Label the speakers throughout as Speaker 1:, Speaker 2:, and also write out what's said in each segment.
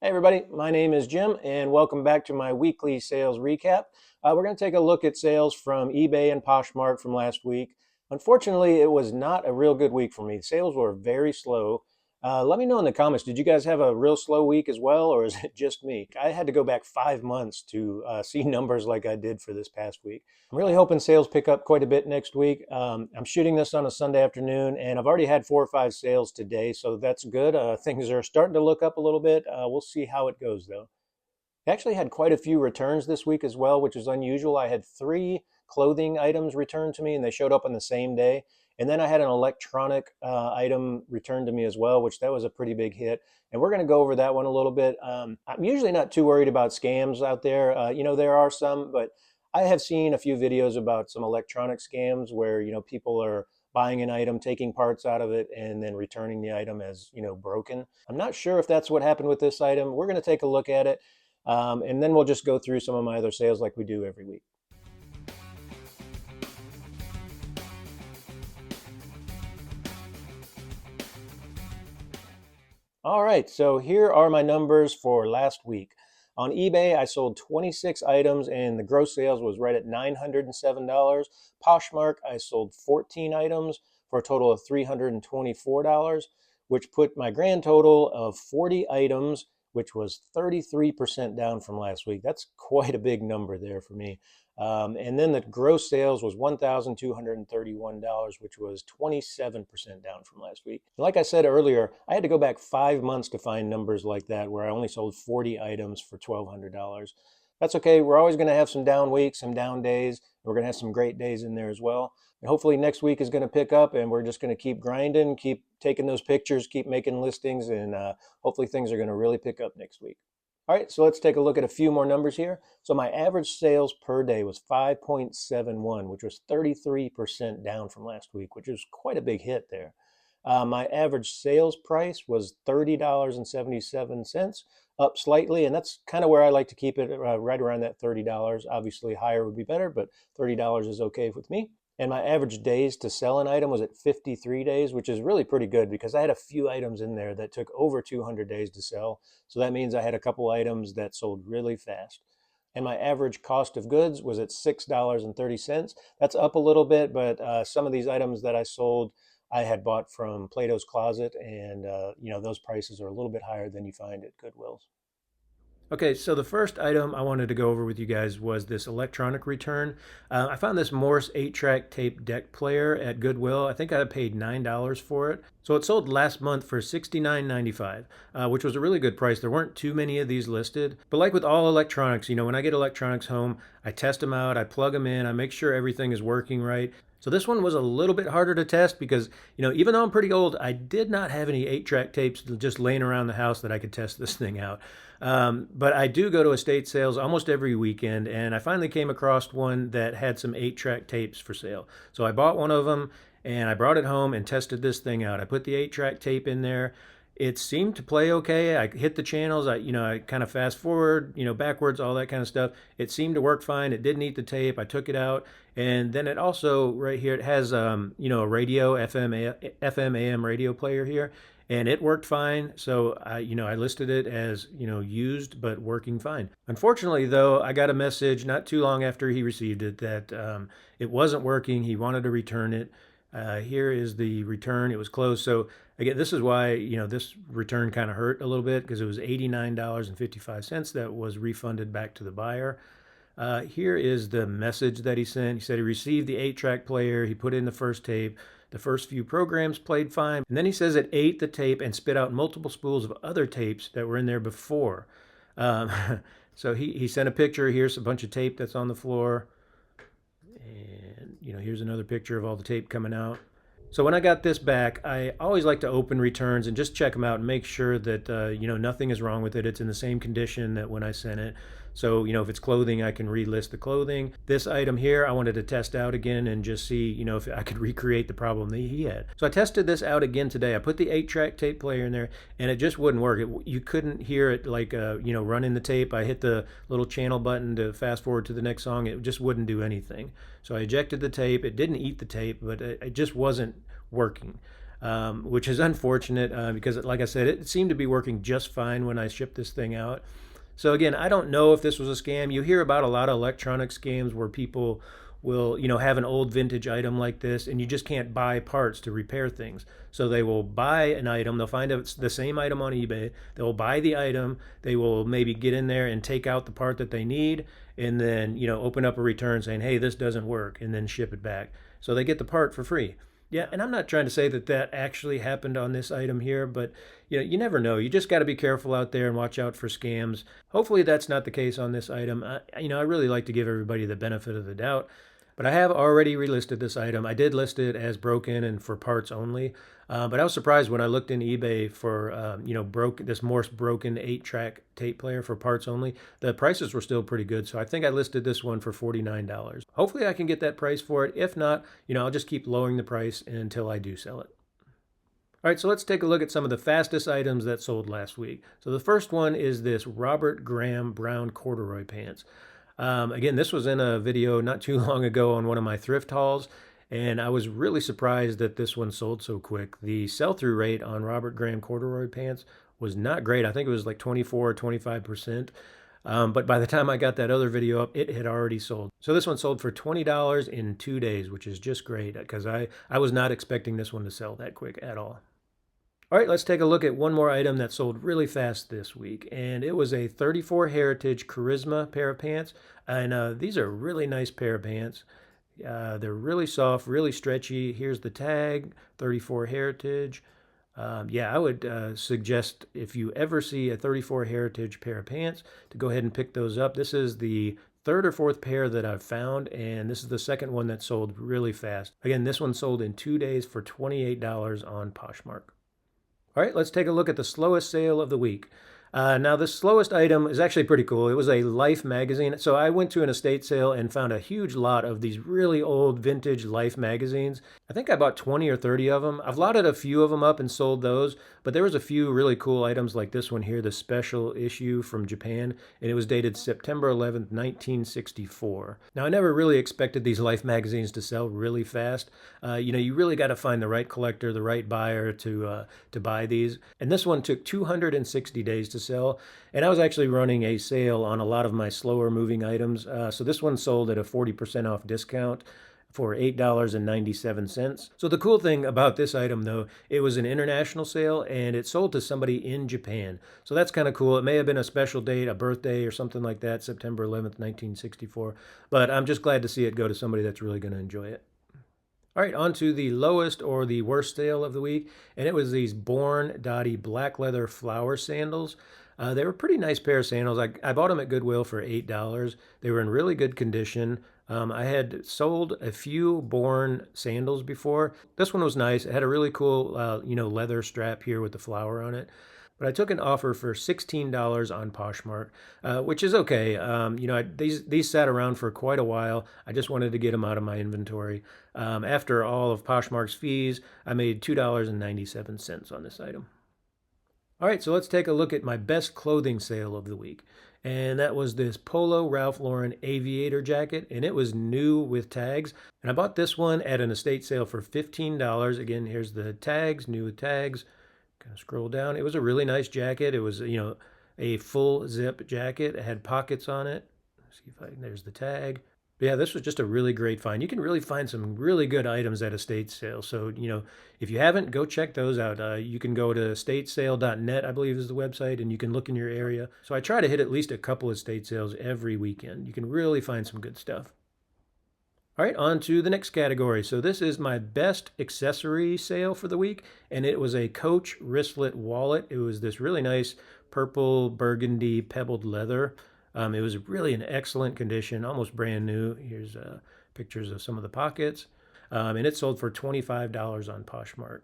Speaker 1: Hey everybody, my name is Jim and welcome back to my weekly sales recap. We're going to take a look at sales from eBay and Poshmark from last week. Unfortunately, it was not a real good week for me. Sales were very slow. Let me know in the comments, did you guys have a real slow week as well, or is it just me? I had to go back 5 months to see numbers like I did for this past week. I'm really hoping sales pick up quite a bit next week. I'm shooting this on a Sunday afternoon, and I've already had 4 or 5 sales today, so that's good. Things are starting to look up a little bit. We'll see how it goes, though. I actually had quite a few returns this week as well, which is unusual. I had 3 clothing items returned to me, and they showed up on the same day. And then I had an electronic item returned to me as well, which that was a pretty big hit. And we're going to go over that one a little bit. I'm usually not too worried about scams out there. There are some, but I have seen a few videos about some electronic scams where, people are buying an item, taking parts out of it, and then returning the item as, broken. I'm not sure if that's what happened with this item. We're going to take a look at it. And then we'll just go through some of my other sales like we do every week. All right, so here are my numbers for last week. On eBay, I sold 26 items and the gross sales was right at $907. Poshmark, I sold 14 items for a total of $324, which put my grand total of 40 items, which was 33% down from last week. That's quite a big number there for me. And then the gross sales was $1,231, which was 27% down from last week. Like I said earlier, I had to go back 5 months to find numbers like that where I only sold 40 items for $1,200. That's okay. We're always going to have some down weeks, some down days. We're going to have some great days in there as well. And hopefully next week is going to pick up and we're just going to keep grinding, keep taking those pictures, keep making listings, and hopefully things are going to really pick up next week. All right, so let's take a look at a few more numbers here. So my average sales per day was 5.71, which was 33% down from last week, which is quite a big hit there. My average sales price was $30.77, up slightly, and that's kind of where I like to keep it, right around that $30. Obviously, higher would be better, but $30 is okay with me. And my average days to sell an item was at 53 days, which is really pretty good because I had a few items in there that took over 200 days to sell. So that means I had a couple items that sold really fast. And my average cost of goods was at $6.30. That's up a little bit, but some of these items that I sold, I had bought from Plato's Closet, and those prices are a little bit higher than you find at Goodwill's. Okay, so the first item I wanted to go over with you guys was this electronic return. I found this Morse 8-track tape deck player at Goodwill. I think I paid $9 for it. So it sold last month for $69.95, which was a really good price. There weren't too many of these listed. But like with all electronics, when I get electronics home, I test them out, I plug them in, I make sure everything is working right. So this one was a little bit harder to test because, even though I'm pretty old, I did not have any 8-track tapes just laying around the house that I could test this thing out. But I do go to estate sales almost every weekend, and I finally came across one that had some 8-track tapes for sale. So I bought one of them, and I brought it home and tested this thing out. I put the 8-track tape in there. It seemed to play okay. I hit the channels. I kind of fast forward, backwards, all that kind of stuff. It seemed to work fine. It didn't eat the tape. I took it out, and then it also right here it has a radio FM AM radio player here, and it worked fine. So I listed it as used but working fine. Unfortunately, though, I got a message not too long after he received it that it wasn't working. He wanted to return it. Here is the return. It was closed. So again, this is why this return kind of hurt a little bit because it was $89.55 that was refunded back to the buyer. Here is the message that he sent. He said he received the 8-track player. He put in the first tape. The first few programs played fine. And then he says it ate the tape and spit out multiple spools of other tapes that were in there before. Um, so he sent a picture. Here's a bunch of tape that's on the floor. And, here's another picture of all the tape coming out. So when I got this back, I always like to open returns and just check them out and make sure that, nothing is wrong with it. It's in the same condition that when I sent it. So, if it's clothing, I can relist the clothing. This item here, I wanted to test out again and just see, if I could recreate the problem that he had. So I tested this out again today. I put the 8-track tape player in there and it just wouldn't work. You couldn't hear it like, running the tape. I hit the little channel button to fast forward to the next song. It just wouldn't do anything. So I ejected the tape. It didn't eat the tape, but it just wasn't working. which is unfortunate because, like I said, it seemed to be working just fine when I shipped this thing out. So again, I don't know if this was a scam. You hear about a lot of electronic scams where people will, have an old vintage item like this and you just can't buy parts to repair things. So they will buy an item, they'll find it's the same item on eBay, they'll buy the item, they will maybe get in there and take out the part that they need and then, open up a return saying, "Hey, this doesn't work," and then ship it back. So they get the part for free. Yeah, and I'm not trying to say that that actually happened on this item here, but you never know. You just got to be careful out there and watch out for scams. Hopefully that's not the case on this item. I really like to give everybody the benefit of the doubt, but I have already relisted this item. I did list it as broken and for parts only, but I was surprised when I looked in eBay for this Morse broken 8-track tape player for parts only. The prices were still pretty good, so I think I listed this one for $49. Hopefully I can get that price for it. If not, I'll just keep lowering the price until I do sell it. All right, so let's take a look at some of the fastest items that sold last week. So the first one is this Robert Graham brown corduroy pants. Again, this was in a video not too long ago on one of my thrift hauls, and I was really surprised that this one sold so quick. The sell-through rate on Robert Graham corduroy pants was not great. I think it was like 24 or 25%. But by the time I got that other video up, it had already sold. So this one sold for $20 in 2 days, which is just great because I was not expecting this one to sell that quick at all. All right, let's take a look at one more item that sold really fast this week, and it was a 34 Heritage Charisma pair of pants, and these are a really nice pair of pants. They're really soft, really stretchy. Here's the tag, 34 Heritage. Yeah, I would suggest if you ever see a 34 Heritage pair of pants to go ahead and pick those up. This is the third or fourth pair that I've found, and this is the second one that sold really fast. Again, this one sold in 2 days for $28 on Poshmark. All right, let's take a look at the slowest sale of the week. Now, the slowest item is actually pretty cool. It was a Life magazine. So I went to an estate sale and found a huge lot of these really old vintage Life magazines. I think I bought 20 or 30 of them. I've lotted a few of them up and sold those, but there was a few really cool items like this one here, the special issue from Japan, and it was dated September 11th, 1964. Now, I never really expected these Life magazines to sell really fast. You really got to find the right collector, the right buyer to buy these. And this one took 260 days to sell, and I was actually running a sale on a lot of my slower moving items. So this one sold at a 40% off discount for $8.97. So the cool thing about this item, though, it was an international sale and it sold to somebody in Japan. So that's kind of cool. It may have been a special date, a birthday or something like that, September 11th, 1964. But I'm just glad to see it go to somebody that's really going to enjoy it. All right, on to the lowest or the worst sale of the week, and it was these Born Dottie black leather flower sandals. They were a pretty nice pair of sandals. I bought them at Goodwill for $8. They were in really good condition. I had sold a few Born sandals before. This one was nice. It had a really cool, leather strap here with the flower on it. But I took an offer for $16 on Poshmark, which is okay. These sat around for quite a while. I just wanted to get them out of my inventory. After all of Poshmark's fees, I made $2.97 on this item. All right, so let's take a look at my best clothing sale of the week. And that was this Polo Ralph Lauren aviator jacket, and it was new with tags. And I bought this one at an estate sale for $15. Again, here's the tags, new with tags. Kind of scroll down. It was a really nice jacket. It was, a full zip jacket. It had pockets on it. Let's see if there's the tag. But yeah, this was just a really great find. You can really find some really good items at estate sales. So, if you haven't, go check those out. You can go to estatesale.net, I believe is the website, and you can look in your area. So I try to hit at least a couple estate sales every weekend. You can really find some good stuff. All right, on to the next category. So this is my best accessory sale for the week, and it was a Coach wristlet wallet. It was this really nice purple burgundy pebbled leather. It was really in excellent condition, almost brand new. Here's pictures of some of the pockets, and it sold for $25 on Poshmark.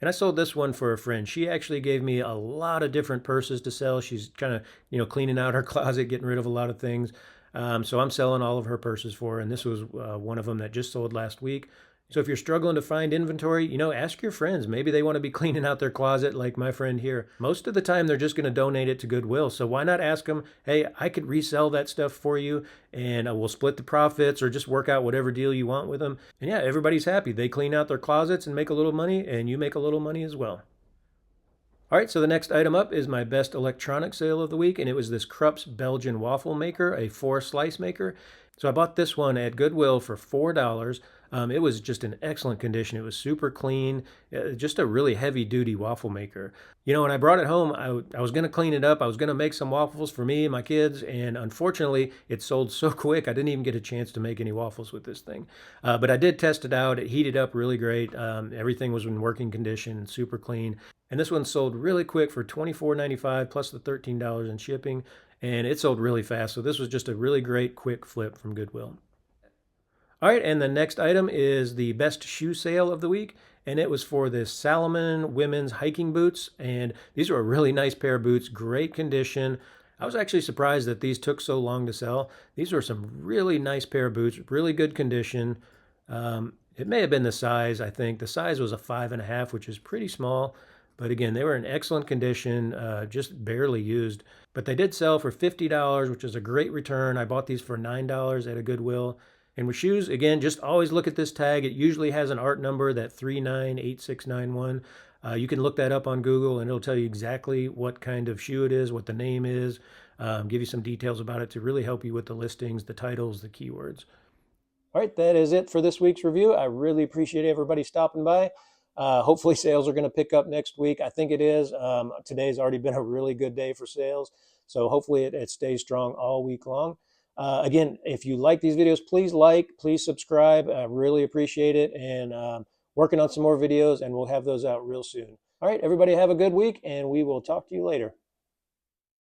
Speaker 1: And I sold this one for a friend. She actually gave me a lot of different purses to sell. She's kind of, cleaning out her closet, getting rid of a lot of things. So I'm selling all of her purses for her, and this was one of them that just sold last week. So if you're struggling to find inventory, ask your friends. Maybe they want to be cleaning out their closet like my friend here. Most of the time, they're just going to donate it to Goodwill. So why not ask them, hey, I could resell that stuff for you and we'll split the profits or just work out whatever deal you want with them. And yeah, everybody's happy. They clean out their closets and make a little money, and you make a little money as well. All right, so the next item up is my best electronic sale of the week, and it was this Krups Belgian waffle maker, a 4-slice maker. So I bought this one at Goodwill for $4. It was just in excellent condition. It was super clean, just a really heavy-duty waffle maker. When I brought it home, I was going to clean it up. I was going to make some waffles for me and my kids, and unfortunately, it sold so quick, I didn't even get a chance to make any waffles with this thing. But I did test it out. It heated up really great. Everything was in working condition, super clean. And this one sold really quick for $24.95 plus the $13 in shipping, and it sold really fast. So this was just a really great quick flip from Goodwill. All right, and the next item is the best shoe sale of the week, and it was for the Salomon women's hiking boots, and these are a really nice pair of boots, great condition. I was actually surprised that these took so long to sell. These were some really nice pair of boots, really good condition. It may have been the size, I think. The size was a 5.5, which is pretty small. But again, they were in excellent condition, just barely used. But they did sell for $50, which is a great return. I bought these for $9 at a Goodwill. And with shoes, again, just always look at this tag. It usually has an ART number, that 398691. You can look that up on Google, and it'll tell you exactly what kind of shoe it is, what the name is, give you some details about it to really help you with the listings, the titles, the keywords. All right, that is it for this week's review. I really appreciate everybody stopping by. Hopefully sales are going to pick up next week. I think it is. Today's already been a really good day for sales. So hopefully it stays strong all week long. Again, if you like these videos, please subscribe. I really appreciate it. And working on some more videos, and we'll have those out real soon. All right, everybody have a good week, and we will talk to you later.